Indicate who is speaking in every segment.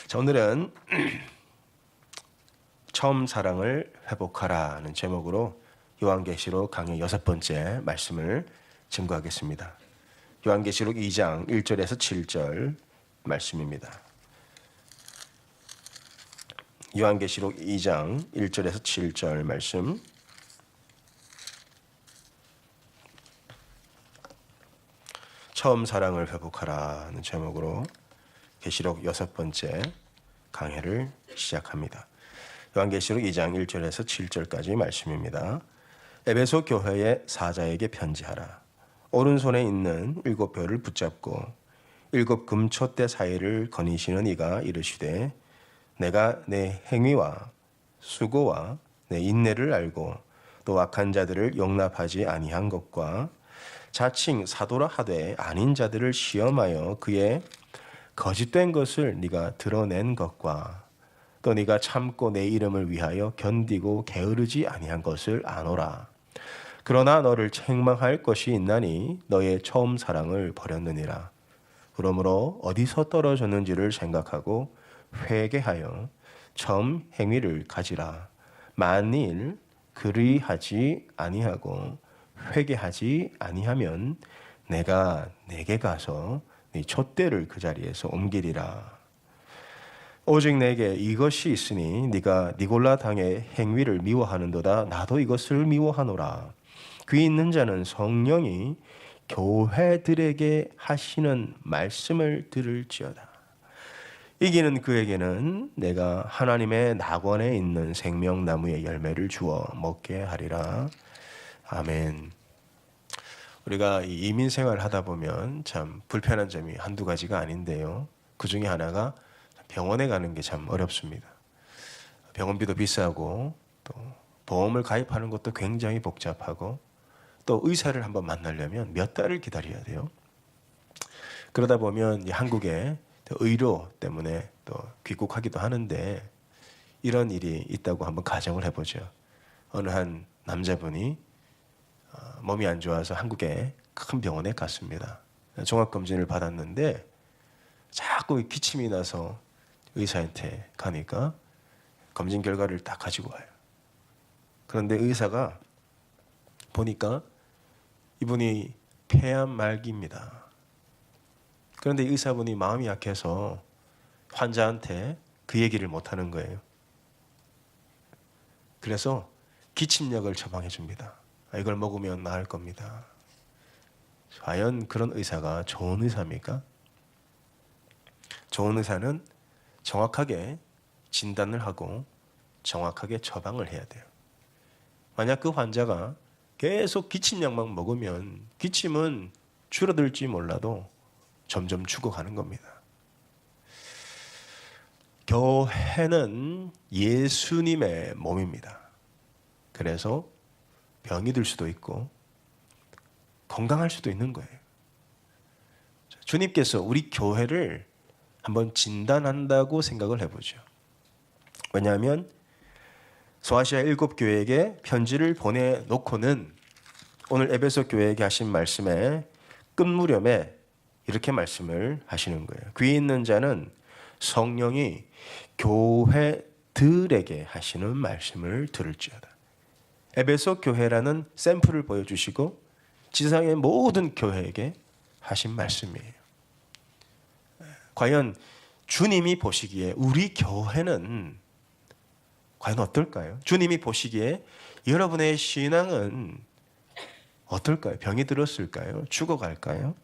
Speaker 1: 자, 오늘은 처음 사랑을 회복하라는 제목으로 요한계시록 강의 6번째 말씀을 증거하겠습니다. 요한계시록 2장 1절에서 7절 말씀입니다. 요한계시록 2장 1절에서 7절 말씀. 처음 사랑을 회복하라는 제목으로 계시록 6번째 강해를 시작합니다. 요한계시록 2장 1절에서 7절까지 말씀입니다. 에베소 교회의 사자에게 편지하라. 오른손에 있는 7별을 붙잡고 7 금촛대 사이를 거니시는 이가 이르시되 내가 내 행위와 수고와 내 인내를 알고 또 악한 자들을 용납하지 아니한 것과 자칭 사도라 하되 아닌 자들을 시험하여 그의 거짓된 것을 네가 드러낸 것과 또 네가 참고 내 이름을 위하여 견디고 게으르지 아니한 것을 아노라. 그러나 너를 책망할 것이 있나니 너의 처음 사랑을 버렸느니라. 그러므로 어디서 떨어졌는지를 생각하고 회개하여 처음 행위를 가지라. 만일 그리하지 아니하고 회개하지 아니하면 내가 내게 가서 네 촛대를 그 자리에서 옮기리라. 오직 내게 이것이 있으니 네가 니골라 당의 행위를 미워하는도다. 나도 이것을 미워하노라. 귀 있는 자는 성령이 교회들에게 하시는 말씀을 들을지어다. 이기는 그에게는 내가 하나님의 낙원에 있는 생명나무의 열매를 주어 먹게 하리라. 아멘. 우리가 이민 생활을 하다 보면 참 불편한 점이 한두 가지가 아닌데요. 그 중에 하나가 병원에 가는 게 참 어렵습니다. 병원비도 비싸고 또 보험을 가입하는 것도 굉장히 복잡하고 또 의사를 한번 만나려면 몇 달을 기다려야 돼요. 그러다 보면 한국에 의료 때문에 또 귀국하기도 하는데 이런 일이 있다고 한번 가정을 해보죠. 어느 한 남자분이 몸이 안 좋아서 한국에 큰 병원에 갔습니다. 종합검진을 받았는데 자꾸 기침이 나서 의사한테 가니까 검진 결과를 딱 가지고 와요. 그런데 의사가 보니까 이분이 폐암 말기입니다. 그런데 의사분이 마음이 약해서 환자한테 그 얘기를 못하는 거예요. 그래서 기침약을 처방해 줍니다. 이걸 먹으면 나을 겁니다. 과연 그런 의사가 좋은 의사입니까? 좋은 의사는 정확하게 진단을 하고 정확하게 처방을 해야 돼요. 만약 그 환자가 계속 기침약만 먹으면 기침은 줄어들지 몰라도 점점 죽어가는 겁니다. 교회는 예수님의 몸입니다. 그래서 병이 들 수도 있고 건강할 수도 있는 거예요. 주님께서 우리 교회를 한번 진단한다고 생각을 해보죠. 왜냐하면 소아시아 7교회에게 편지를 보내놓고는 오늘 에베소 교회에게 하신 말씀에 끝무렵에 이렇게 말씀을 하시는 거예요. 귀 있는 자는 성령이 교회들에게 하시는 말씀을 들을지어다. 에베소 교회라는 샘플을 보여주시고 지상의 모든 교회에게 하신 말씀이에요. 과연 주님이 보시기에 우리 교회는 과연 어떨까요? 주님이 보시기에 여러분의 신앙은 어떨까요? 병이 들었을까요? 죽어갈까요?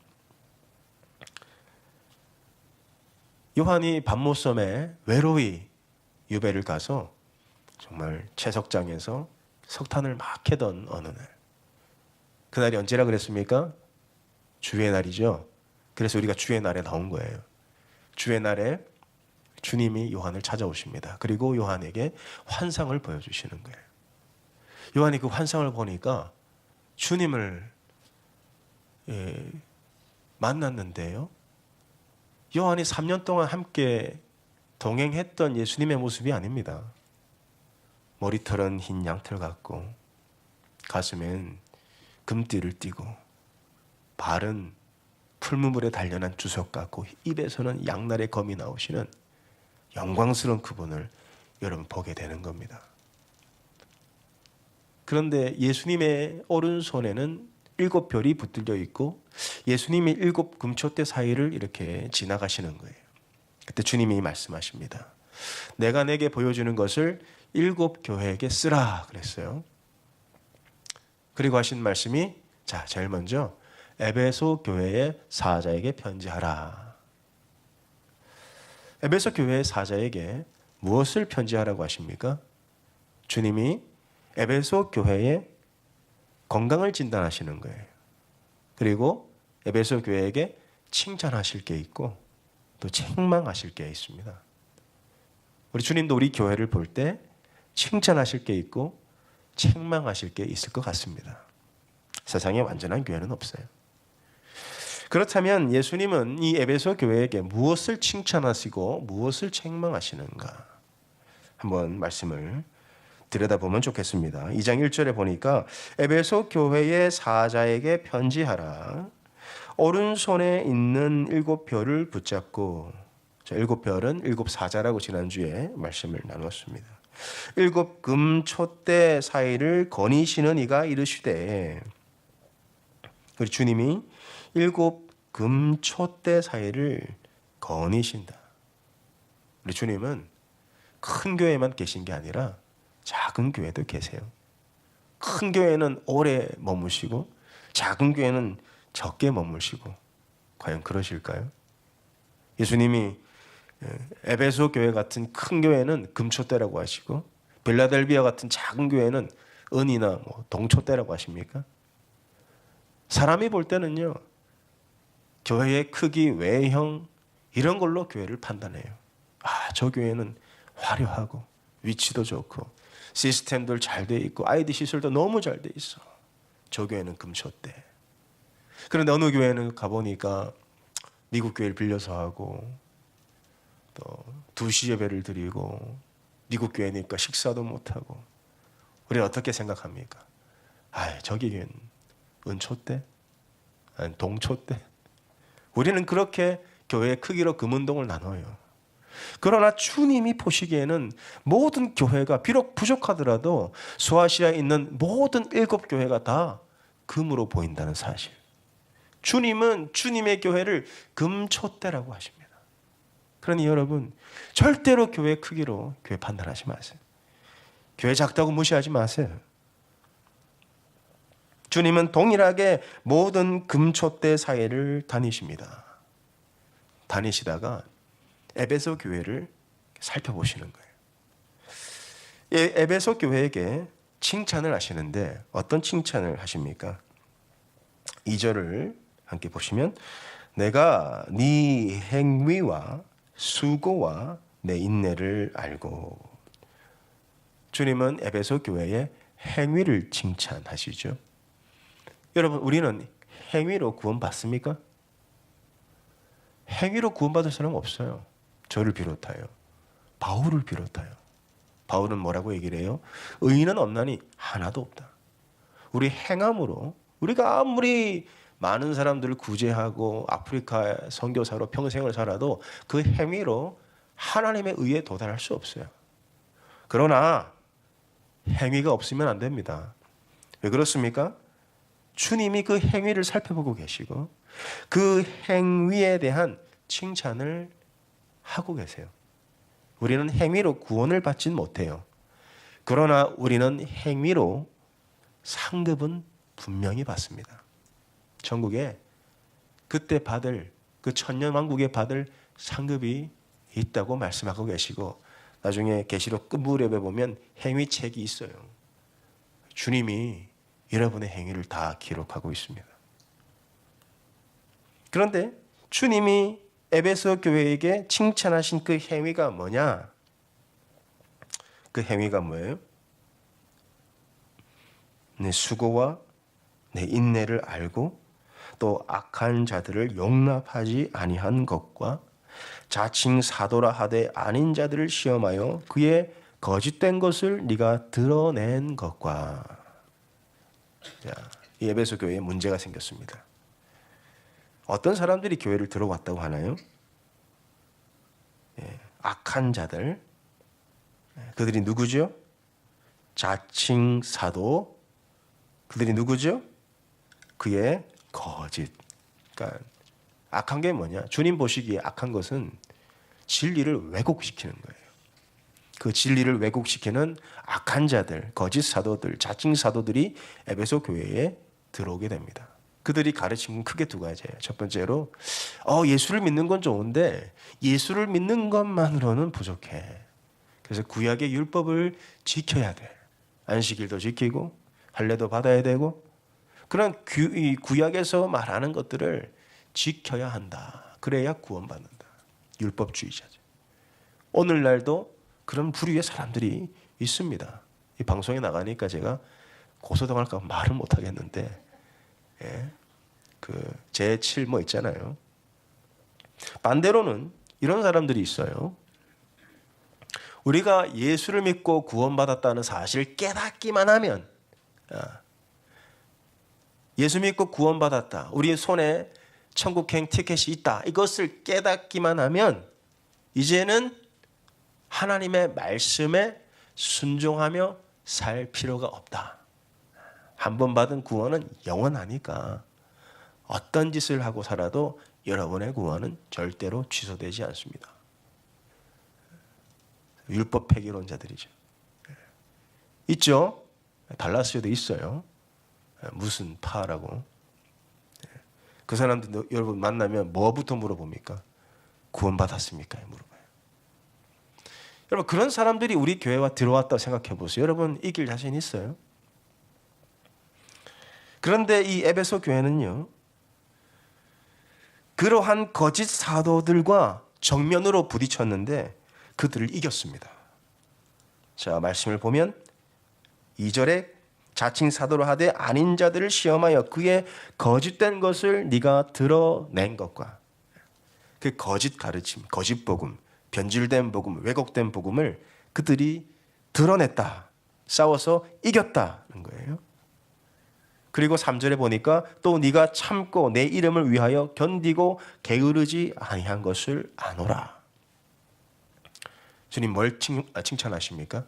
Speaker 1: 요한이 밤모섬에 외로이 유배를 가서 정말 채석장에서 석탄을 막 캐던 어느 날. 그날이 언제라 그랬습니까? 주의 날이죠. 그래서 우리가 주의 날에 나온 거예요. 주의 날에 주님이 요한을 찾아오십니다. 그리고 요한에게 환상을 보여주시는 거예요. 요한이 그 환상을 보니까 주님을 만났는데요. 요한이 3년 동안 함께 동행했던 예수님의 모습이 아닙니다. 머리털은 흰 양털 같고 가슴엔 금띠를 띠고 발은 풀무물에 단련한 주석 같고 입에서는 양날의 검이 나오시는 영광스러운 그분을 여러분 보게 되는 겁니다. 그런데 예수님의 오른손에는 7별이 붙들려 있고 예수님이 7 금초대 사이를 이렇게 지나가시는 거예요. 그때 주님이 말씀하십니다. 내가 내게 보여주는 것을 7 교회에게 쓰라 그랬어요. 그리고 하신 말씀이 자, 제일 먼저 에베소 교회의 사자에게 편지하라. 에베소 교회의 사자에게 무엇을 편지하라고 하십니까? 주님이 에베소 교회의 건강을 진단하시는 거예요. 그리고 에베소 교회에게 칭찬하실 게 있고 또 책망하실 게 있습니다. 우리 주님도 우리 교회를 볼 때 칭찬하실 게 있고 책망하실 게 있을 것 같습니다. 세상에 완전한 교회는 없어요. 그렇다면 예수님은 이 에베소 교회에게 무엇을 칭찬하시고 무엇을 책망하시는가? 한번 말씀을 들여다보면 좋겠습니다. 2장 1절에 보니까 에베소 교회의 사자에게 편지하라. 오른손에 있는 7별을 붙잡고, 자, 7별은 7 사자라고 지난주에 말씀을 나누었습니다. 7 금초대 사이를 거니시는 이가 이르시되, 우리 주님이 7 금초대 사이를 거니신다. 우리 주님은 큰 교회만 계신 게 아니라 작은 교회도 계세요. 큰 교회는 오래 머무시고 작은 교회는 적게 머무시고 과연 그러실까요? 예수님이 에베소 교회 같은 큰 교회는 금초대라고 하시고 빌라델비아 같은 작은 교회는 은이나 동초대라고 하십니까? 사람이 볼 때는요, 교회의 크기, 외형 이런 걸로 교회를 판단해요. 아, 저 교회는 화려하고 위치도 좋고 시스템들 잘 돼 있고 IT 시설도 너무 잘 돼 있어. 저 교회는 금초대. 그런데 어느 교회는 가보니까 미국 교회를 빌려서 하고 또 2시 예배를 드리고 미국 교회니까 식사도 못하고 우리는 어떻게 생각합니까? 아, 저기 교회는 은초대? 아니 동초대? 우리는 그렇게 교회의 크기로 금은동을 나눠요. 그러나 주님이 보시기에는 모든 교회가 비록 부족하더라도 소아시아에 있는 모든 7 교회가 다 금으로 보인다는 사실. 주님은 주님의 교회를 금초대라고 하십니다. 그러니 여러분, 절대로 교회 크기로 교회 판단하지 마세요. 교회 작다고 무시하지 마세요. 주님은 동일하게 모든 금초대 사이를 다니십니다. 다니시다가 에베소 교회를 살펴보시는 거예요. 에베소 교회에게 칭찬을 하시는데 어떤 칭찬을 하십니까? 2절을 함께 보시면 내가 네 행위와 수고와 내 인내를 알고. 주님은 에베소 교회의 행위를 칭찬하시죠. 여러분, 우리는 행위로 구원받습니까? 행위로 구원받을 사람 없어요. 저를 비롯하여, 바울을 비롯하여. 바울은 뭐라고 얘기를 해요? 의인은 없나니 하나도 없다. 우리 행함으로, 우리가 아무리 많은 사람들을 구제하고 아프리카 선교사로 평생을 살아도 그 행위로 하나님의 의에 도달할 수 없어요. 그러나 행위가 없으면 안 됩니다. 왜 그렇습니까? 주님이 그 행위를 살펴보고 계시고 그 행위에 대한 칭찬을 하고 계세요. 우리는 행위로 구원을 받진 못해요. 그러나 우리는 행위로 상급은 분명히 받습니다. 천국에 그때 받을, 그 천년왕국에 받을 상급이 있다고 말씀하고 계시고 나중에 계시록 끝무렵에 보면 행위책이 있어요. 주님이 여러분의 행위를 다 기록하고 있습니다. 그런데 주님이 에베소 교회에게 칭찬하신 그 행위가 뭐냐? 그 행위가 뭐예요? 내 수고와 내 인내를 알고 또 악한 자들을 용납하지 아니한 것과 자칭 사도라 하되 아닌 자들을 시험하여 그의 거짓된 것을 네가 드러낸 것과. 자, 이 에베소 교회에 문제가 생겼습니다. 어떤 사람들이 교회를 들어왔다고 하나요? 악한 자들, 그들이 누구죠? 자칭 사도. 그들이 누구죠? 그의 거짓. 그러니까 악한 게 뭐냐? 주님 보시기에 악한 것은 진리를 왜곡시키는 거예요. 그 진리를 왜곡시키는 악한 자들, 거짓 사도들, 자칭 사도들이 에베소 교회에 들어오게 됩니다. 그들이 가르친 건 크게 두 가지예요. 첫 번째로 예수를 믿는 건 좋은데 예수를 믿는 것만으로는 부족해. 그래서 구약의 율법을 지켜야 돼. 안식일도 지키고 할례도 받아야 되고 그런 구약에서 말하는 것들을 지켜야 한다. 그래야 구원받는다. 율법주의자죠. 오늘날도 그런 부류의 사람들이 있습니다. 이 방송에 나가니까 제가 고소당할까 봐 말을 못 하겠는데, 그 제7 뭐 있잖아요. 반대로는 이런 사람들이 있어요. 우리가 예수를 믿고 구원받았다는 사실을 깨닫기만 하면, 예수 믿고 구원받았다, 우리 손에 천국행 티켓이 있다, 이것을 깨닫기만 하면 이제는 하나님의 말씀에 순종하며 살 필요가 없다. 한 번 받은 구원은 영원하니까 어떤 짓을 하고 살아도 여러분의 구원은 절대로 취소되지 않습니다. 율법 폐기론자들이죠. 있죠? 달라스에도 있어요. 무슨 파라고. 그 사람들 여러분 만나면 뭐부터 물어봅니까? 구원받았습니까? 물어봐요. 여러분 그런 사람들이 우리 교회와 들어왔다고 생각해 보세요. 여러분 이길 자신 있어요? 그런데 이 에베소 교회는요, 그러한 거짓 사도들과 정면으로 부딪혔는데 그들을 이겼습니다. 자, 말씀을 보면 2절에 자칭 사도로 하되 아닌 자들을 시험하여 그의 거짓된 것을 네가 드러낸 것과, 그 거짓 가르침, 거짓 복음, 변질된 복음, 왜곡된 복음을 그들이 드러냈다. 싸워서 이겼다는 거예요. 그리고 3절에 보니까 또 네가 참고 내 이름을 위하여 견디고 게으르지 아니한 것을 아노라. 주님 뭘 칭찬하십니까?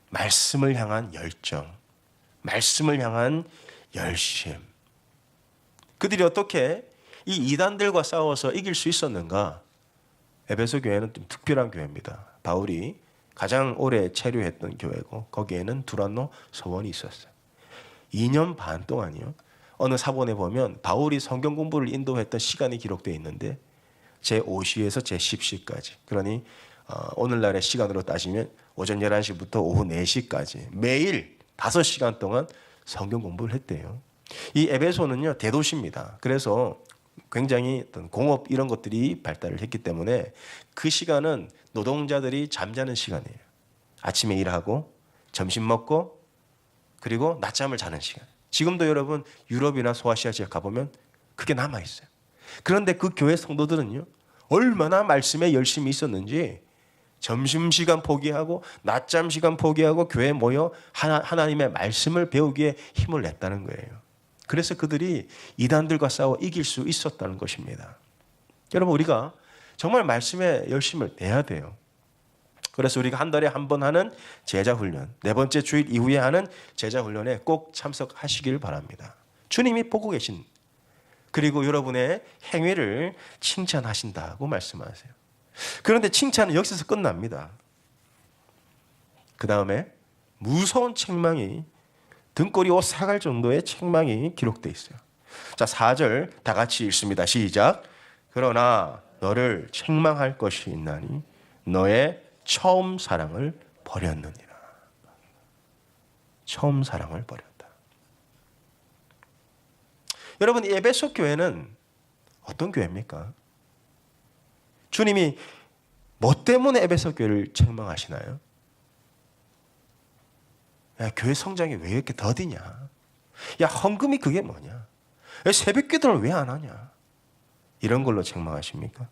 Speaker 1: 말씀을 향한 열정, 말씀을 향한 열심. 그들이 어떻게 이 이단들과 싸워서 이길 수 있었는가? 에베소 교회는 좀 특별한 교회입니다. 바울이 가장 오래 체류했던 교회고 거기에는 두란노 서원이 있었어요. 2년 반 동안이요. 어느 사본에 보면 바울이 성경 공부를 인도했던 시간이 기록되어 있는데 제5시에서 제10시까지, 그러니 오늘날의 시간으로 따지면 오전 11시부터 오후 4시까지 매일 5시간 동안 성경 공부를 했대요. 이 에베소는요 대도시입니다. 그래서 굉장히 어떤 공업 이런 것들이 발달을 했기 때문에 그 시간은 노동자들이 잠자는 시간이에요. 아침에 일하고 점심 먹고 그리고 낮잠을 자는 시간. 지금도 여러분 유럽이나 소아시아 지역 가보면 그게 남아있어요. 그런데 그 교회 성도들은요 얼마나 말씀에 열심히 있었는지 점심시간 포기하고 낮잠 시간 포기하고 교회에 모여 하나님의 말씀을 배우기에 힘을 냈다는 거예요. 그래서 그들이 이단들과 싸워 이길 수 있었다는 것입니다. 여러분 우리가 정말 말씀에 열심을 내야 돼요. 그래서 우리가 한 달에 한 번 하는 제자훈련, 4번째 주일 이후에 하는 제자훈련에 꼭 참석하시길 바랍니다. 주님이 보고 계신, 그리고 여러분의 행위를 칭찬하신다고 말씀하세요. 그런데 칭찬은 여기서 끝납니다. 그 다음에 무서운 책망이, 등골이 옷 사갈 정도의 책망이 기록되어 있어요. 자, 4절 다 같이 읽습니다. 시작. 그러나 너를 책망할 것이 있나니 너의 처음 사랑을 버렸느니라. 처음 사랑을 버렸다. 여러분, 이 에베소 교회는 어떤 교회입니까? 주님이 뭐 때문에 에베소 교회를 책망하시나요? 야, 교회 성장이 왜 이렇게 더디냐? 야, 헌금이 그게 뭐냐? 야, 새벽 기도를 왜 안 하냐? 이런 걸로 책망하십니까?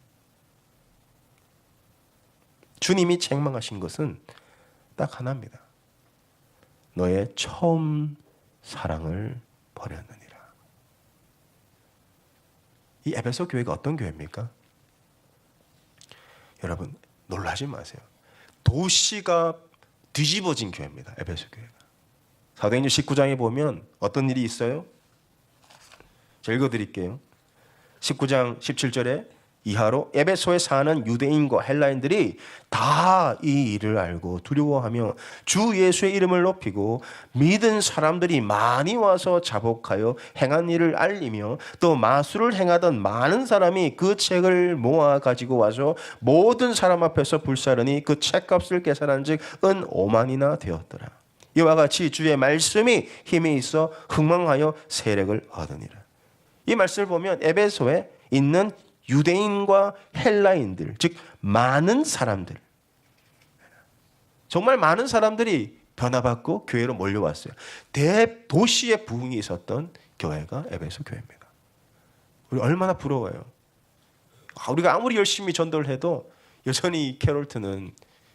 Speaker 1: 주님이 책망하신 것은 딱 하나입니다. 너의 처음 사랑을 버렸느니라. 이 에베소 교회가 어떤 교회입니까? 여러분, 놀라지 마세요. 도시가 뒤집어진 교회입니다. 에베소 교회가. 사도행전 19장에 보면 어떤 일이 있어요? 제가 읽어드릴게요. 19장 17절에 이하로 에베소에 사는 유대인과 헬라인들이 다 이 일을 알고 두려워하며 주 예수의 이름을 높이고 믿은 사람들이 많이 와서 자복하여 행한 일을 알리며 또 마술을 행하던 많은 사람이 그 책을 모아 가지고 와서 모든 사람 앞에서 불사르니 그 책값을 계산한 즉 은 5만이나 되었더라. 이와 같이 주의 말씀이 힘이 있어 흥망하여 세력을 얻으니라. 이 말씀을 보면 에베소에 있는 유대인과 헬라인들, 즉 많은 사람들, 정말 많은 사람들이 변화받고 교회로 몰려왔어요. 대도시의 부흥이 있었던 교회가 에베소 교회입니다. 우리 얼마나 부러워요. 우리가 아무리 열심히 전도를 해도 여전히 캐롤트는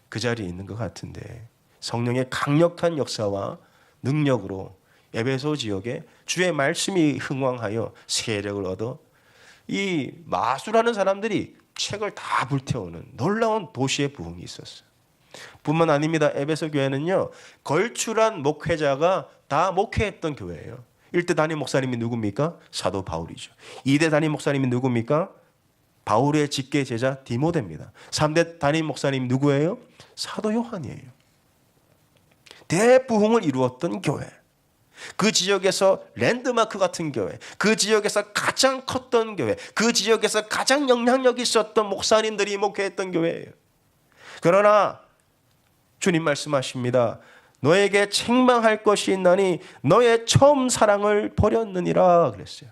Speaker 1: 그 자리에 있는 것 같은데 성령의 강력한 역사와 능력으로 에베소 지역에 주의 말씀이 흥왕하여 세력을 얻어 이 마술하는 사람들이 책을 다 불태우는 놀라운 도시의 부흥이 있었어요. 뿐만 아닙니다. 에베소 교회는요, 걸출한 목회자가 다 목회했던 교회예요. 1대 담임 목사님이 누굽니까? 사도 바울이죠. 2대 담임 목사님이 누굽니까? 바울의 직계 제자 디모데입니다. 3대 담임 목사님 누구예요? 사도 요한이에요. 대부흥을 이루었던 교회. 그 지역에서 랜드마크 같은 교회, 그 지역에서 가장 컸던 교회, 그 지역에서 가장 영향력이 있었던 목사님들이 목회했던 교회예요. 그러나 주님 말씀하십니다. 너에게 책망할 것이 있나니 너의 처음 사랑을 버렸느니라 그랬어요.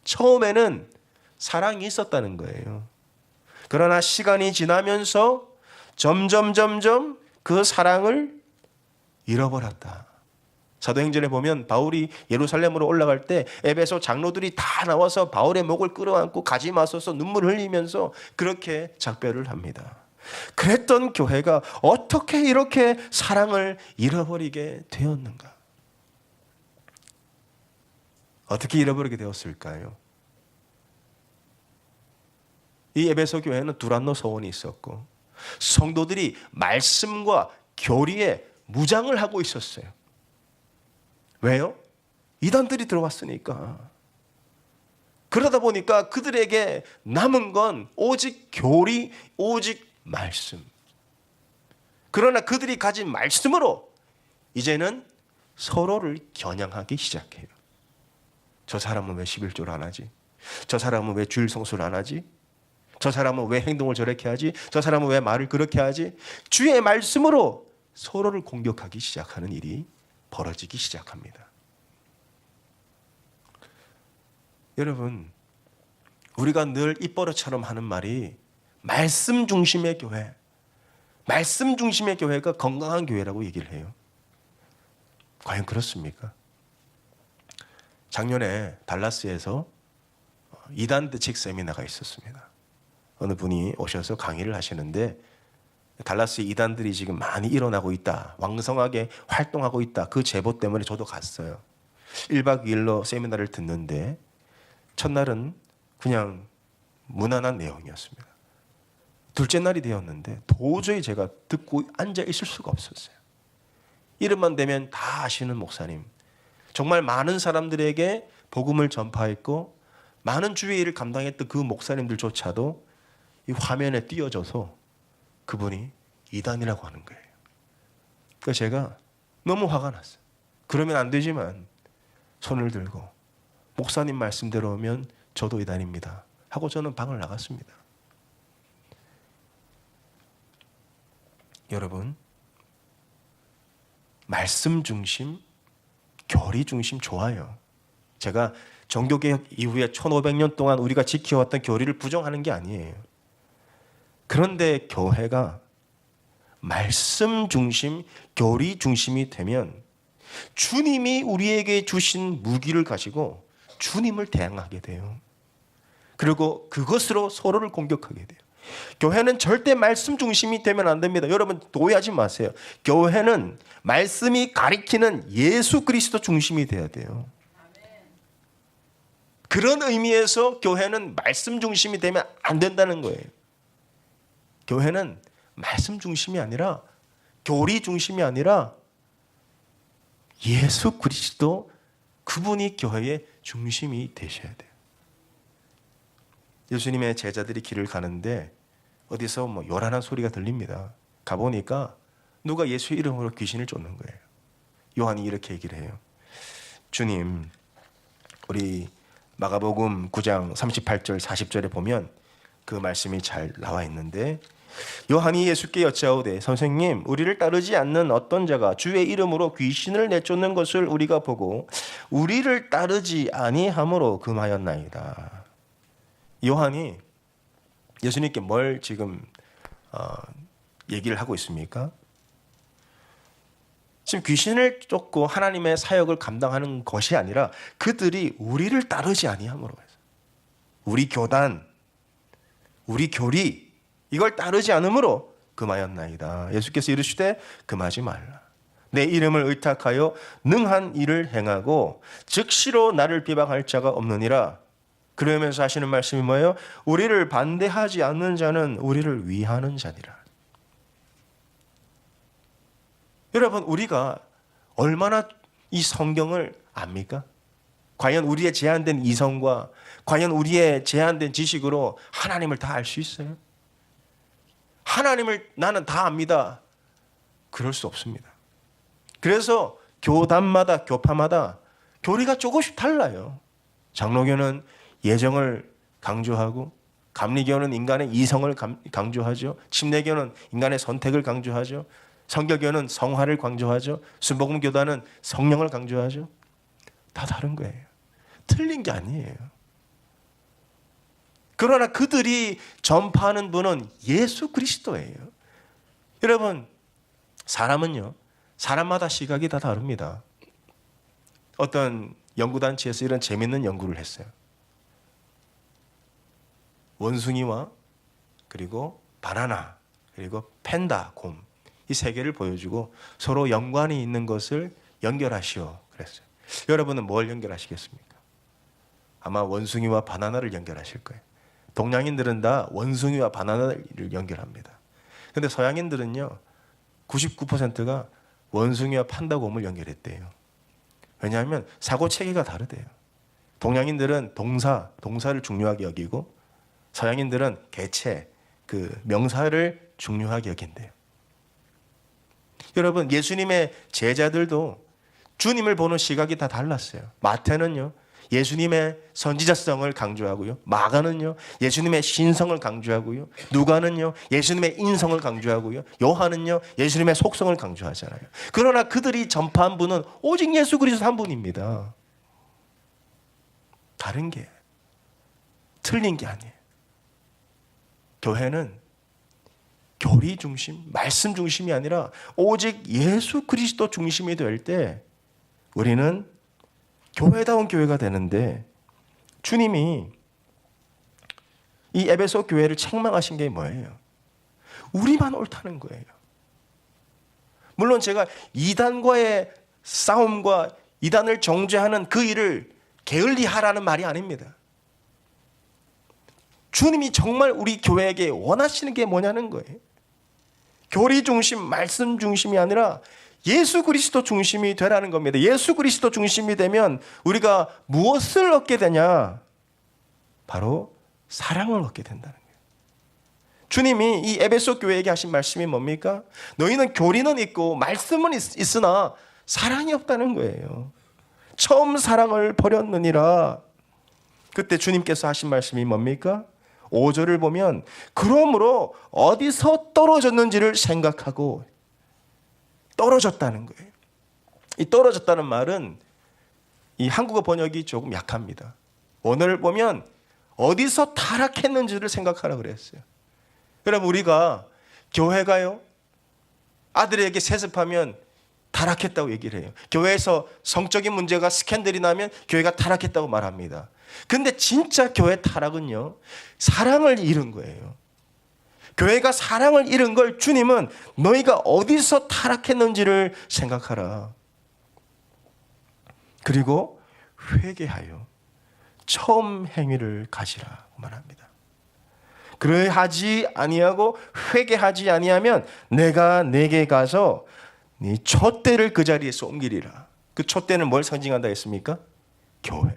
Speaker 1: 처음에는 사랑이 있었다는 거예요. 그러나 시간이 지나면서 점점 그 사랑을 잃어버렸다. 사도행전에 보면 바울이 예루살렘으로 올라갈 때 에베소 장로들이 다 나와서 바울의 목을 끌어안고 가지 마소서 눈물을 흘리면서 그렇게 작별을 합니다. 그랬던 교회가 어떻게 이렇게 사랑을 잃어버리게 되었는가? 어떻게 잃어버리게 되었을까요? 이 에베소 교회는 두란노 서원이 있었고 성도들이 말씀과 교리에 무장을 하고 있었어요. 왜요? 이단들이 들어왔으니까. 그러다 보니까 그들에게 남은 건 오직 교리, 오직 말씀. 그러나 그들이 가진 말씀으로 이제는 서로를 겨냥하기 시작해요. 저 사람은 왜 11조를 안 하지? 저 사람은 왜 주일 성수를 안 하지? 저 사람은 왜 행동을 저렇게 하지? 저 사람은 왜 말을 그렇게 하지? 주의 말씀으로 서로를 공격하기 시작하는 일이 벌어지기 시작합니다. 여러분, 우리가 늘 입버릇처럼 하는 말이 말씀 중심의 교회, 말씀 중심의 교회가 건강한 교회라고 얘기를 해요. 과연 그렇습니까? 작년에 달라스에서 이단 대책 세미나가 있었습니다. 어느 분이 오셔서 강의를 하시는데 달라스 이단들이 지금 많이 일어나고 있다. 왕성하게 활동하고 있다. 그 제보 때문에 저도 갔어요. 1박 2일로 세미나를 듣는데 첫날은 그냥 무난한 내용이었습니다. 둘째 날이 되었는데 도저히 제가 듣고 앉아 있을 수가 없었어요. 이름만 대면 다 아시는 목사님. 정말 많은 사람들에게 복음을 전파했고 많은 주의 일을 감당했던 그 목사님들조차도 이 화면에 띄어져서 그분이 이단이라고 하는 거예요. 그래서 제가 너무 화가 났어요. 그러면 안 되지만 손을 들고 목사님 말씀대로 오면 저도 이단입니다 하고 저는 방을 나갔습니다. 여러분, 말씀 중심, 교리 중심 좋아요. 제가 종교개혁 이후에 1500년 동안 우리가 지켜왔던 교리를 부정하는 게 아니에요. 그런데 교회가 말씀 중심, 교리 중심이 되면 주님이 우리에게 주신 무기를 가지고 주님을 대항하게 돼요. 그리고 그것으로 서로를 공격하게 돼요. 교회는 절대 말씀 중심이 되면 안 됩니다. 여러분 오해하지 마세요. 교회는 말씀이 가리키는 예수 그리스도 중심이 돼야 돼요. 그런 의미에서 교회는 말씀 중심이 되면 안 된다는 거예요. 교회는 말씀 중심이 아니라 교리 중심이 아니라 예수 그리스도 그분이 교회의 중심이 되셔야 돼요. 예수님의 제자들이 길을 가는데 어디서 요란한 소리가 들립니다. 가보니까 누가 예수의 이름으로 귀신을 쫓는 거예요. 요한이 이렇게 얘기를 해요. 주님, 우리 마가복음 9장 38절 40절에 보면 그 말씀이 잘 나와 있는데, 요한이 예수께 여짜오되 선생님, 우리를 따르지 않는 어떤 자가 주의 이름으로 귀신을 내쫓는 것을 우리가 보고 우리를 따르지 아니함으로 금하였나이다. 요한이 예수님께 뭘 지금 얘기를 하고 있습니까? 지금 귀신을 쫓고 하나님의 사역을 감당하는 것이 아니라 그들이 우리를 따르지 아니함으로 해서, 우리 교단, 우리 교리, 이걸 따르지 않으므로 금하였나이다. 예수께서 이르시되 금하지 말라. 내 이름을 의탁하여 능한 일을 행하고 즉시로 나를 비방할 자가 없느니라. 그러면서 하시는 말씀이 뭐예요? 우리를 반대하지 않는 자는 우리를 위하는 자니라. 여러분, 우리가 얼마나 이 성경을 압니까? 과연 우리의 제한된 이성과 과연 우리의 제한된 지식으로 하나님을 다 알 수 있어요? 하나님을 나는 다 압니다. 그럴 수 없습니다. 그래서 교단마다, 교파마다 교리가 조금씩 달라요. 장로교는 예정을 강조하고, 감리교는 인간의 이성을 강조하죠. 침례교는 인간의 선택을 강조하죠. 성결교는 성화를 강조하죠. 순복음교단은 성령을 강조하죠. 다 다른 거예요. 틀린 게 아니에요. 그러나 그들이 전파하는 분은 예수 그리스도예요. 여러분, 사람은요, 사람마다 시각이 다 다릅니다. 어떤 연구단체에서 이런 재밌는 연구를 했어요. 원숭이와 그리고 바나나 그리고 팬다, 곰, 이 세 개를 보여주고 서로 연관이 있는 것을 연결하시오 그랬어요. 여러분은 뭘 연결하시겠습니까? 아마 원숭이와 바나나를 연결하실 거예요. 동양인들은 다 원숭이와 바나나를 연결합니다. 그런데 서양인들은요, 99%가 원숭이와 판다곰을 연결했대요. 왜냐하면 사고 체계가 다르대요. 동양인들은 동사를 중요하게 여기고, 서양인들은 개체, 그 명사를 중요하게 여긴대요. 여러분, 예수님의 제자들도 주님을 보는 시각이 다 달랐어요. 마태는요, 예수님의 선지자성을 강조하고요. 마가는요, 예수님의 신성을 강조하고요. 누가는요, 예수님의 인성을 강조하고요. 요한은요, 예수님의 속성을 강조하잖아요. 그러나 그들이 전파한 분은 오직 예수 그리스도 한 분입니다. 다른 게, 틀린 게 아니에요. 교회는 교리 중심, 말씀 중심이 아니라 오직 예수 그리스도 중심이 될 때 우리는 교회다운 교회가 되는데, 주님이 이 에베소 교회를 책망하신 게 뭐예요? 우리만 옳다는 거예요. 물론 제가 이단과의 싸움과 이단을 정죄하는 그 일을 게을리하라는 말이 아닙니다. 주님이 정말 우리 교회에게 원하시는 게 뭐냐는 거예요. 교리 중심, 말씀 중심이 아니라 예수 그리스도 중심이 되라는 겁니다. 예수 그리스도 중심이 되면 우리가 무엇을 얻게 되냐? 바로 사랑을 얻게 된다는 거예요. 주님이 이 에베소 교회에게 하신 말씀이 뭡니까? 너희는 교리는 있고 말씀은 있으나 사랑이 없다는 거예요. 처음 사랑을 버렸느니라. 그때 주님께서 하신 말씀이 뭡니까? 5절을 보면 그러므로 어디서 떨어졌는지를 생각하고, 떨어졌다는 거예요. 이 떨어졌다는 말은 이 한국어 번역이 조금 약합니다. 원어를 보면 어디서 타락했는지를 생각하라고 그랬어요. 여러분, 우리가 교회가요, 아들에게 세습하면 타락했다고 얘기를 해요. 교회에서 성적인 문제가 스캔들이 나면 교회가 타락했다고 말합니다. 근데 진짜 교회 타락은요, 사랑을 잃은 거예요. 교회가 사랑을 잃은 걸 주님은 너희가 어디서 타락했는지를 생각하라. 그리고 회개하여 처음 행위를 가지라고 말합니다. 그러하지 아니하고 회개하지 아니하면 내가 내게 가서 네 촛대를 그 자리에서 옮기리라. 그 촛대는 뭘 상징한다 했습니까? 교회.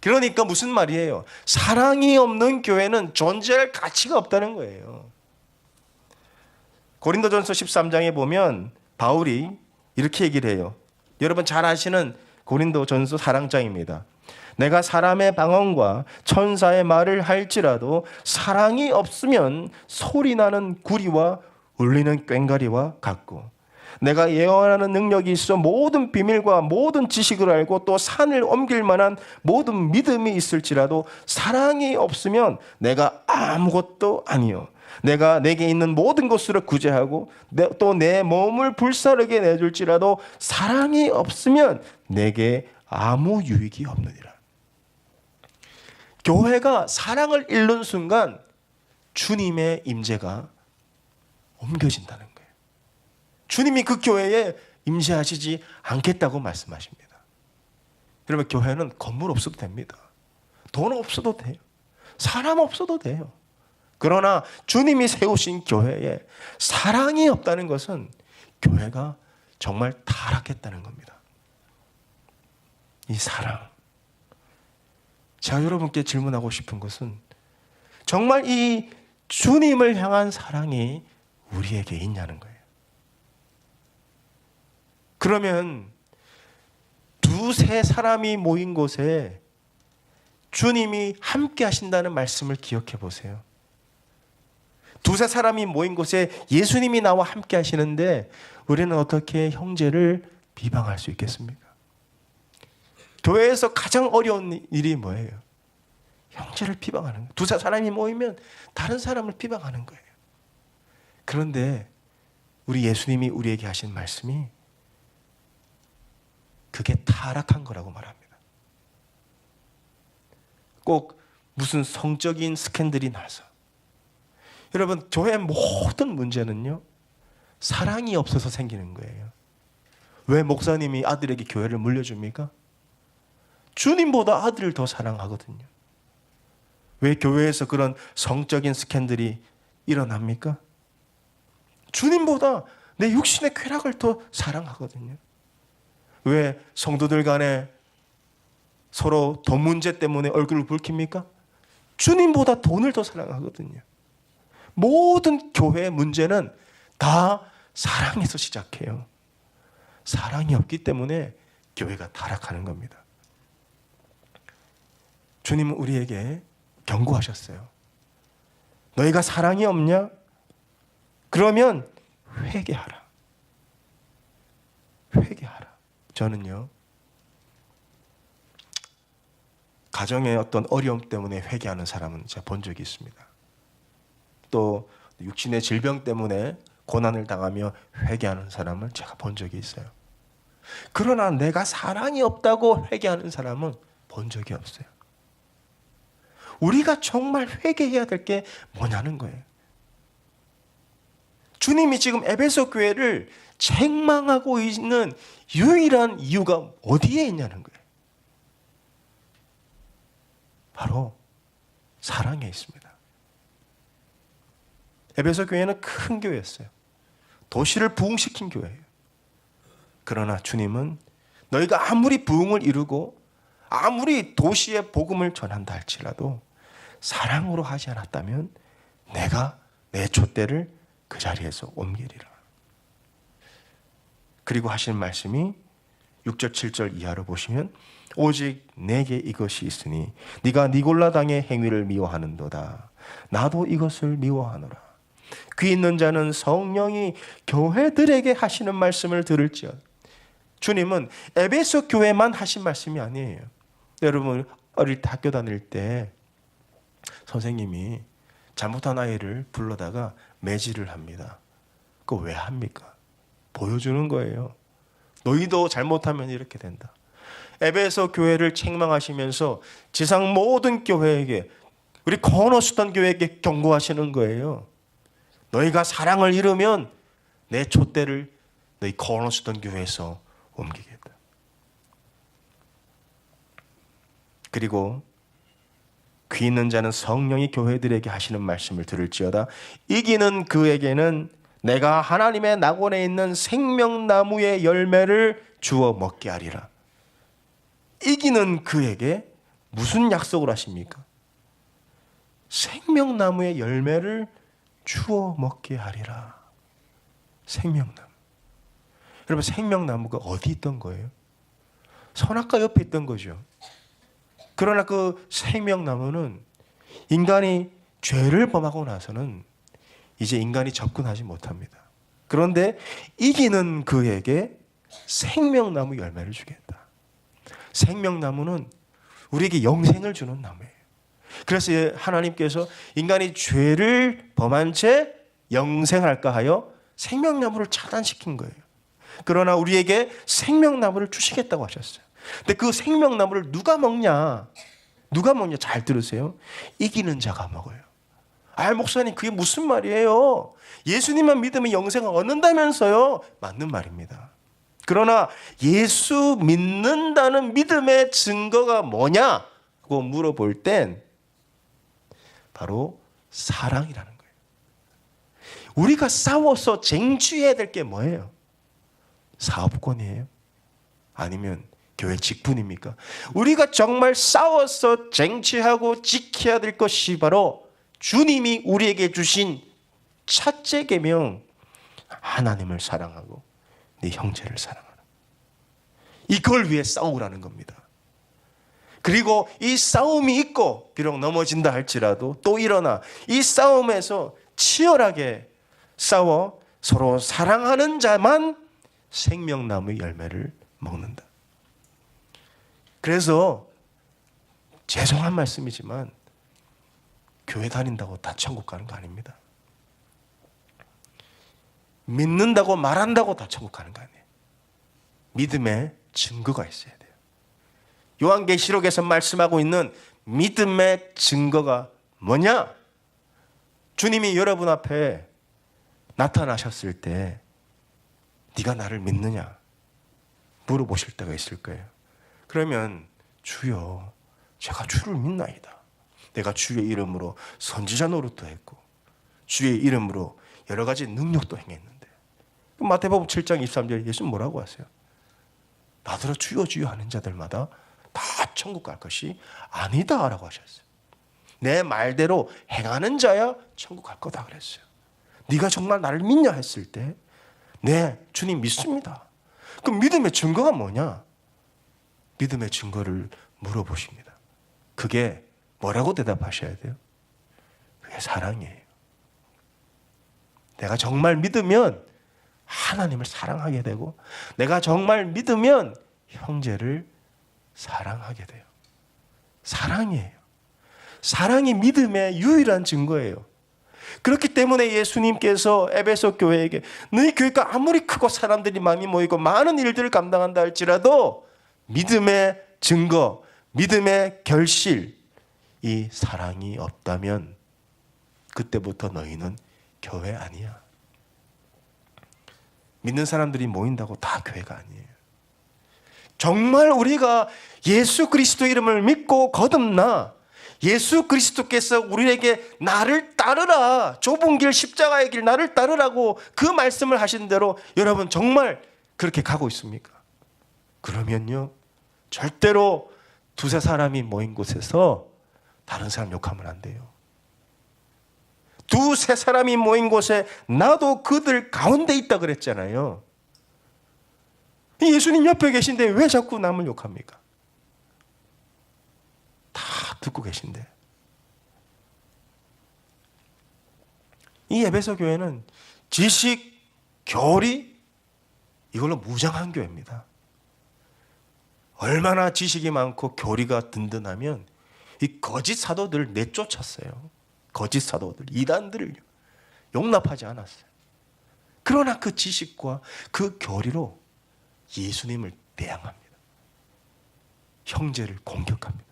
Speaker 1: 그러니까 무슨 말이에요? 사랑이 없는 교회는 존재할 가치가 없다는 거예요. 고린도전서 13장에 보면 바울이 이렇게 얘기를 해요. 여러분 잘 아시는 고린도전서 4장입니다. 내가 사람의 방언과 천사의 말을 할지라도 사랑이 없으면 소리나는 구리와 울리는 꽹과리와 같고, 내가 예언하는 능력이 있어 모든 비밀과 모든 지식을 알고 또 산을 옮길 만한 모든 믿음이 있을지라도 사랑이 없으면 내가 아무것도 아니요, 내가 내게 있는 모든 것으로 구제하고 또 내 몸을 불사르게 내줄지라도 사랑이 없으면 내게 아무 유익이 없느니라. 교회가 사랑을 잃는 순간 주님의 임재가 옮겨진다는 거예요. 주님이 그 교회에 임재하시지 않겠다고 말씀하십니다. 여러분, 교회는 건물 없어도 됩니다. 돈 없어도 돼요. 사람 없어도 돼요. 그러나 주님이 세우신 교회에 사랑이 없다는 것은 교회가 정말 타락했다는 겁니다. 이 사랑. 제가 여러분께 질문하고 싶은 것은 정말 이 주님을 향한 사랑이 우리에게 있냐는 거예요. 그러면 두세 사람이 모인 곳에 주님이 함께 하신다는 말씀을 기억해 보세요. 두세 사람이 모인 곳에 예수님이 나와 함께 하시는데 우리는 어떻게 형제를 비방할 수 있겠습니까? 교회에서 가장 어려운 일이 뭐예요? 형제를 비방하는 거예요. 두세 사람이 모이면 다른 사람을 비방하는 거예요. 그런데 우리 예수님이 우리에게 하신 말씀이 그게 타락한 거라고 말합니다. 꼭 무슨 성적인 스캔들이 나서. 여러분, 교회의 모든 문제는요, 사랑이 없어서 생기는 거예요. 왜 목사님이 아들에게 교회를 물려줍니까? 주님보다 아들을 더 사랑하거든요. 왜 교회에서 그런 성적인 스캔들이 일어납니까? 주님보다 내 육신의 쾌락을 더 사랑하거든요. 왜 성도들 간에 서로 돈 문제 때문에 얼굴을 붉힙니까? 주님보다 돈을 더 사랑하거든요. 모든 교회의 문제는 다 사랑에서 시작해요. 사랑이 없기 때문에 교회가 타락하는 겁니다. 주님은 우리에게 경고하셨어요. 너희가 사랑이 없냐? 그러면 회개하라. 회개하라. 저는요, 가정의 어떤 어려움 때문에 회개하는 사람은 제가 본 적이 있습니다. 또 육신의 질병 때문에 고난을 당하며 회개하는 사람을 제가 본 적이 있어요. 그러나 내가 사랑이 없다고 회개하는 사람은 본 적이 없어요. 우리가 정말 회개해야 될 게 뭐냐는 거예요. 주님이 지금 에베소 교회를 책망하고 있는 유일한 이유가 어디에 있냐는 거예요. 바로 사랑에 있습니다. 에베소 교회는 큰 교회였어요. 도시를 부흥시킨 교회예요. 그러나 주님은 너희가 아무리 부흥을 이루고 아무리 도시의 복음을 전한다 할지라도 사랑으로 하지 않았다면 내가 내 촛대를 그 자리에서 옮기리라. 그리고 하시는 말씀이 6절 7절 이하로 보시면 오직 내게 이것이 있으니 네가 니골라 당의 행위를 미워하는도다. 나도 이것을 미워하노라. 귀 있는 자는 성령이 교회들에게 하시는 말씀을 들을지어다. 주님은 에베소 교회만 하신 말씀이 아니에요. 여러분 어릴 때 학교 다닐 때 선생님이 잘못한 아이를 불러다가 매질을 합니다. 그거 왜 합니까? 보여주는 거예요. 너희도 잘못하면 이렇게 된다. 에베소 교회를 책망하시면서 지상 모든 교회에게, 우리 코너스턴 교회에게 경고하시는 거예요. 너희가 사랑을 잃으면 내 촛대를 너희 코너스턴 교회에서 옮기겠다. 그리고 귀 있는 자는 성령이 교회들에게 하시는 말씀을 들을지어다. 이기는 그에게는 내가 하나님의 낙원에 있는 생명나무의 열매를 주어 먹게 하리라. 이기는 그에게 무슨 약속을 하십니까? 생명나무의 열매를 주어 먹게 하리라. 생명나무. 여러분, 생명나무가 어디 있던 거예요? 선악과 옆에 있던 거죠. 그러나 그 생명나무는 인간이 죄를 범하고 나서는 이제 인간이 접근하지 못합니다. 그런데 이기는 그에게 생명나무 열매를 주겠다. 생명나무는 우리에게 영생을 주는 나무예요. 그래서 하나님께서 인간이 죄를 범한 채 영생할까 하여 생명나무를 차단시킨 거예요. 그러나 우리에게 생명나무를 주시겠다고 하셨어요. 근데 그 생명나무를 누가 먹냐? 누가 먹냐? 잘 들으세요. 이기는 자가 먹어요. 아, 목사님, 그게 무슨 말이에요? 예수님만 믿으면 영생을 얻는다면서요? 맞는 말입니다. 그러나 예수 믿는다는 믿음의 증거가 뭐냐고 물어볼 땐 바로 사랑이라는 거예요. 우리가 싸워서 쟁취해야 될 게 뭐예요? 사업권이에요? 아니면 교회 직분입니까? 우리가 정말 싸워서 쟁취하고 지켜야 될 것이 바로 주님이 우리에게 주신 첫째 계명, 하나님을 사랑하고 네 형제를 사랑하라. 이걸 위해 싸우라는 겁니다. 그리고 이 싸움이 있고 비록 넘어진다 할지라도 또 일어나 이 싸움에서 치열하게 싸워 서로 사랑하는 자만 생명나무의 열매를 먹는다. 그래서 죄송한 말씀이지만 교회 다닌다고 다 천국 가는 거 아닙니다. 믿는다고 말한다고 다 천국 가는 거 아니에요. 믿음의 증거가 있어야 돼요. 요한계시록에서 말씀하고 있는 믿음의 증거가 뭐냐? 주님이 여러분 앞에 나타나셨을 때 네가 나를 믿느냐? 물어보실 때가 있을 거예요. 그러면 주여, 제가 주를 믿나이다. 내가 주의 이름으로 선지자 노릇도 했고 주의 이름으로 여러 가지 능력도 행했는데. 마태복음 7장 23절에 예수는 뭐라고 하세요? 나더러 주여 주여 하는 자들마다 다 천국 갈 것이 아니다 라고 하셨어요. 내 말대로 행하는 자야 천국 갈 거다 그랬어요. 네가 정말 나를 믿냐 했을 때 네, 주님 믿습니다. 그럼 믿음의 증거가 뭐냐? 믿음의 증거를 물어보십니다. 그게 뭐라고 대답하셔야 돼요? 그게 사랑이에요. 내가 정말 믿으면 하나님을 사랑하게 되고 내가 정말 믿으면 형제를 사랑하게 돼요. 사랑이에요. 사랑이 믿음의 유일한 증거예요. 그렇기 때문에 예수님께서 에베소 교회에게 너희 교회가 아무리 크고 사람들이 많이 모이고 많은 일들을 감당한다 할지라도 믿음의 증거, 믿음의 결실, 이 사랑이 없다면 그때부터 너희는 교회 아니야. 믿는 사람들이 모인다고 다 교회가 아니에요. 정말 우리가 예수 그리스도 이름을 믿고 거듭나 예수 그리스도께서 우리에게 나를 따르라, 좁은 길 십자가의 길 나를 따르라고 그 말씀을 하신 대로 여러분 정말 그렇게 가고 있습니까? 그러면요 절대로 두세 사람이 모인 곳에서 다른 사람 욕하면 안 돼요. 두세 사람이 모인 곳에 나도 그들 가운데 있다 그랬잖아요. 예수님 옆에 계신데 왜 자꾸 남을 욕합니까? 다 듣고 계신데. 이 에베소 교회는 지식, 교리 이걸로 무장한 교회입니다. 얼마나 지식이 많고 교리가 든든하면 이 거짓 사도들을 내쫓았어요. 거짓 사도들, 이단들을 용납하지 않았어요. 그러나 그 지식과 그 교리로 예수님을 대항합니다. 형제를 공격합니다.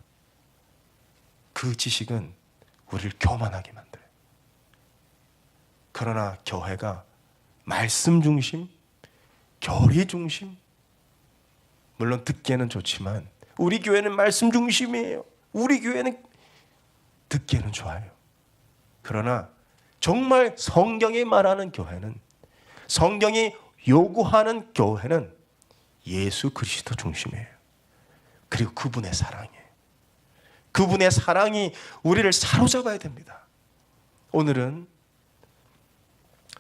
Speaker 1: 그 지식은 우리를 교만하게 만들어요. 그러나 교회가 말씀 중심, 교리 중심, 물론 듣기에는 좋지만 우리 교회는 말씀 중심이에요. 우리 교회는 듣기에는 좋아요. 그러나 정말 성경이 말하는 교회는, 성경이 요구하는 교회는 예수 그리스도 중심이에요. 그리고 그분의 사랑이에요. 그분의 사랑이 우리를 사로잡아야 됩니다. 오늘은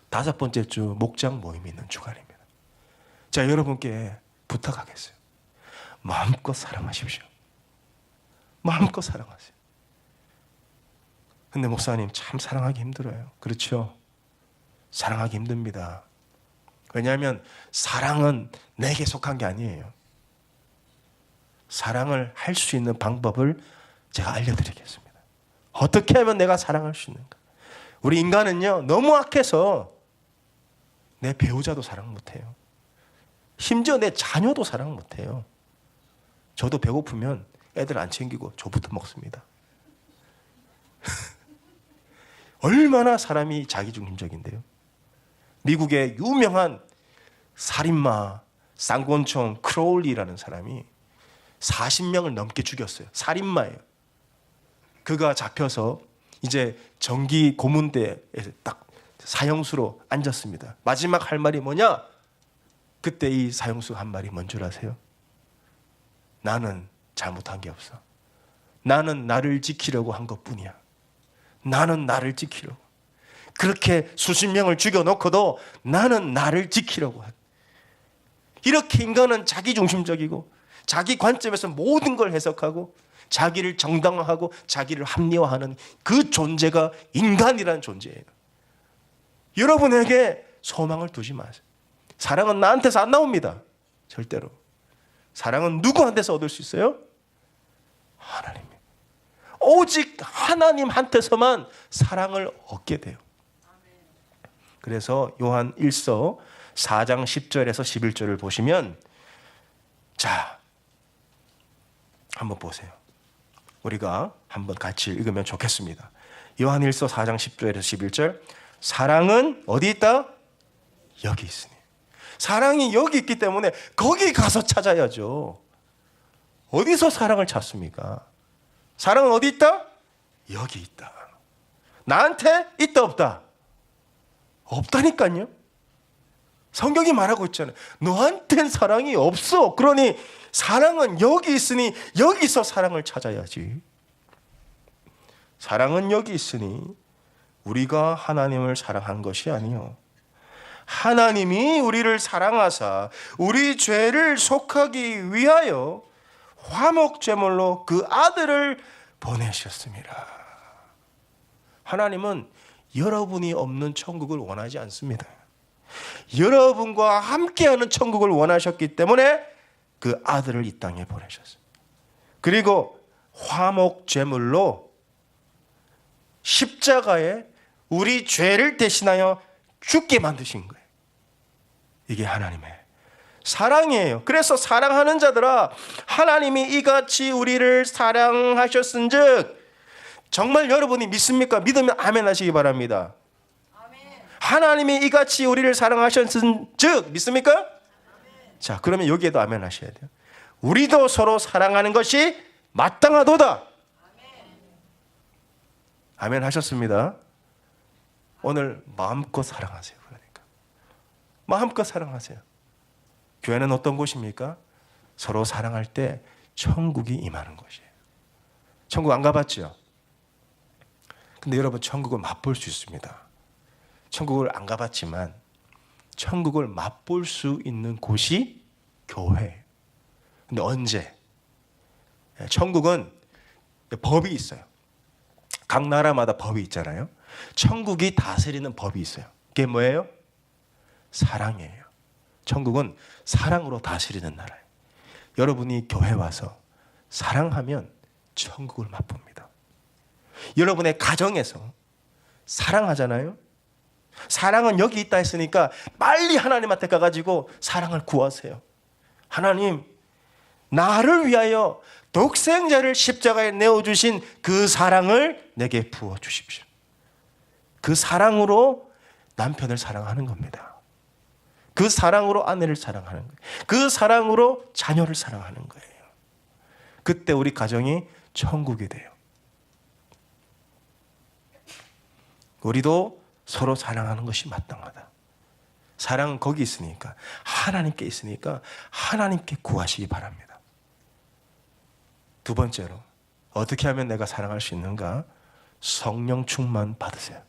Speaker 1: 5번째 주 목장 모임이 있는 주간입니다. 자, 여러분께 부탁하겠어요. 마음껏 사랑하십시오. 마음껏 사랑하세요. 근데 목사님, 참 사랑하기 힘들어요. 그렇죠? 사랑하기 힘듭니다. 왜냐하면 사랑은 내게 속한 게 아니에요. 사랑을 할 수 있는 방법을 제가 알려드리겠습니다. 어떻게 하면 내가 사랑할 수 있는가? 우리 인간은요, 너무 악해서 내 배우자도 사랑 못해요. 심지어 내 자녀도 사랑 못해요. 저도 배고프면 애들 안 챙기고 저부터 먹습니다. 얼마나 사람이 자기중심적인데요. 미국의 유명한 살인마 쌍권총 크로울리라는 사람이 40명을 넘게 죽였어요. 살인마예요. 그가 잡혀서 이제 정기 고문대에서 딱 사형수로 앉았습니다. 마지막 할 말이 뭐냐? 그때 이 사형수가 한 말이 뭔 줄 아세요? 나는 잘못한 게 없어. 나는 나를 지키려고 한 것뿐이야. 나는 나를 지키려고. 그렇게 수십 명을 죽여놓고도 나는 나를 지키려고 해. 이렇게 인간은 자기중심적이고 자기 관점에서 모든 걸 해석하고 자기를 정당화하고 자기를 합리화하는 그 존재가 인간이라는 존재예요. 여러분에게 소망을 두지 마세요. 사랑은 나한테서 안 나옵니다. 절대로. 사랑은 누구한테서 얻을 수 있어요? 하나님. 오직 하나님한테서만 사랑을 얻게 돼요. 그래서 요한 1서 4장 10절에서 11절을 보시면, 자, 한번 보세요. 우리가 한번 같이 읽으면 좋겠습니다. 요한 1서 4장 10절에서 11절. 사랑은 어디 있다? 여기 있으니. 사랑이 여기 있기 때문에 거기 가서 찾아야죠. 어디서 사랑을 찾습니까? 사랑은 어디 있다? 여기 있다. 나한테 있다 없다? 없다니까요. 성경이 말하고 있잖아요. 너한텐 사랑이 없어. 그러니 사랑은 여기 있으니 여기서 사랑을 찾아야지. 사랑은 여기 있으니 우리가 하나님을 사랑한 것이 아니요, 하나님이 우리를 사랑하사 우리 죄를 속하기 위하여 화목제물로 그 아들을 보내셨습니다. 하나님은 여러분이 없는 천국을 원하지 않습니다. 여러분과 함께하는 천국을 원하셨기 때문에 그 아들을 이 땅에 보내셨습니다. 그리고 화목제물로 십자가에 우리 죄를 대신하여 죽게 만드신 거예요. 이게 하나님의 사랑이에요. 그래서 사랑하는 자들아, 하나님이 이같이 우리를 사랑하셨은즉, 정말 여러분이 믿습니까? 믿으면 아멘 하시기 바랍니다. 아멘. 하나님이 이같이 우리를 사랑하셨은즉, 믿습니까? 아멘. 자, 그러면 여기에도 아멘 하셔야 돼요. 우리도 서로 사랑하는 것이 마땅하도다. 아멘, 아멘 하셨습니다. 오늘 마음껏 사랑하세요. 그러니까 마음껏 사랑하세요. 교회는 어떤 곳입니까? 서로 사랑할 때 천국이 임하는 곳이에요. 천국 안 가봤죠? 근데 여러분, 천국을 맛볼 수 있습니다. 천국을 안 가봤지만 천국을 맛볼 수 있는 곳이 교회예요. 근데 언제? 천국은 법이 있어요. 각 나라마다 법이 있잖아요. 천국이 다스리는 법이 있어요. 그게 뭐예요? 사랑이에요. 천국은 사랑으로 다스리는 나라예요. 여러분이 교회 와서 사랑하면 천국을 맛봅니다. 여러분의 가정에서 사랑하잖아요. 사랑은 여기 있다 했으니까 빨리 하나님한테 가가지고 사랑을 구하세요. 하나님, 나를 위하여 독생자를 십자가에 내어주신 그 사랑을 내게 부어주십시오. 그 사랑으로 남편을 사랑하는 겁니다. 그 사랑으로 아내를 사랑하는 거예요. 그 사랑으로 자녀를 사랑하는 거예요. 그때 우리 가정이 천국이 돼요. 우리도 서로 사랑하는 것이 마땅하다. 사랑은 거기 있으니까, 하나님께 있으니까 하나님께 구하시기 바랍니다. 두 번째로, 어떻게 하면 내가 사랑할 수 있는가? 성령 충만 받으세요.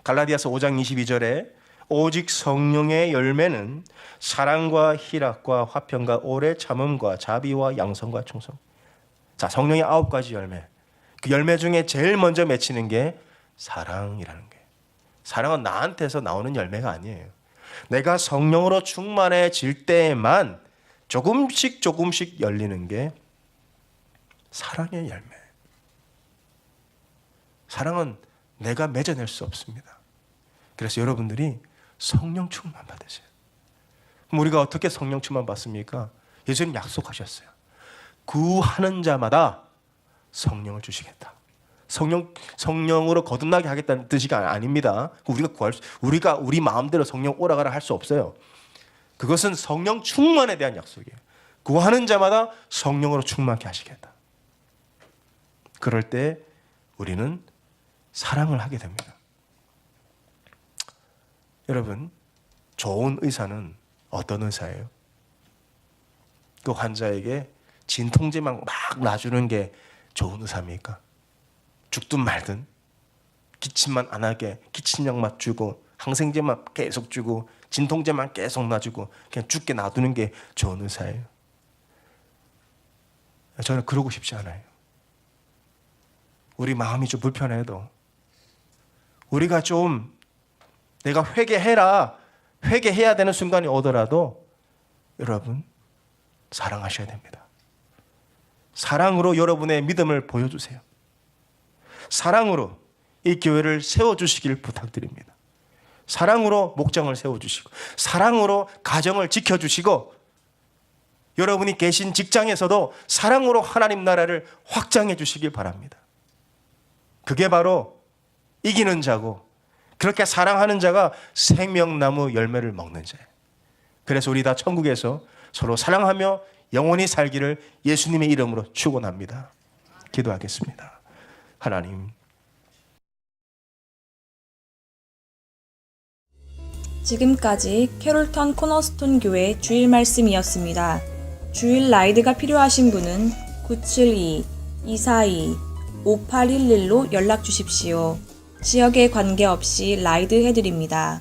Speaker 1: 갈라디아서 5장 22절에 오직 성령의 열매는 사랑과 희락과 화평과 오래 참음과 자비와 양선과 충성. 자, 성령의 9가지 열매. 그 열매 중에 제일 먼저 맺히는 게 사랑이라는 거예요. 사랑은 나한테서 나오는 열매가 아니에요. 내가 성령으로 충만해질 때에만 조금씩 열리는 게 사랑의 열매. 사랑은 내가 맺어낼 수 없습니다. 그래서 여러분들이 성령 충만 받으세요. 그럼 우리가 어떻게 성령 충만 받습니까? 예수님 약속하셨어요. 구하는 자마다 성령을 주시겠다. 성령으로 거듭나게 하겠다는 뜻이 아닙니다. 우리가 우리 마음대로 성령 오라가라 할 수 없어요. 그것은 성령 충만에 대한 약속이에요. 구하는 자마다 성령으로 충만케 하시겠다. 그럴 때 우리는 사랑을 하게 됩니다. 여러분, 좋은 의사는 어떤 의사예요? 그 환자에게 진통제만 막 놔주는 게 좋은 의사입니까? 죽든 말든 기침만 안 하게 기침약만 주고 항생제만 계속 주고 진통제만 계속 놔주고 그냥 죽게 놔두는 게 좋은 의사예요. 저는 그러고 싶지 않아요. 우리 마음이 좀 불편해도 우리가 좀 내가 회개해야 되는 순간이 오더라도 여러분 사랑하셔야 됩니다. 사랑으로 여러분의 믿음을 보여주세요. 사랑으로 이 교회를 세워주시길 부탁드립니다. 사랑으로 목장을 세워주시고 사랑으로 가정을 지켜주시고 여러분이 계신 직장에서도 사랑으로 하나님 나라를 확장해 주시길 바랍니다. 그게 바로 이기는 자고 그렇게 사랑하는 자가 생명나무 열매를 먹는 자예요. 그래서 우리 다 천국에서 서로 사랑하며 영원히 살기를 예수님의 이름으로 축원합니다. 기도하겠습니다. 하나님,
Speaker 2: 지금까지 캐롤턴 코너스톤 교회 주일 말씀이었습니다. 주일 라이드가 필요하신 분은 972-242-5811로 연락 주십시오. 지역에 관계없이 라이드 해드립니다.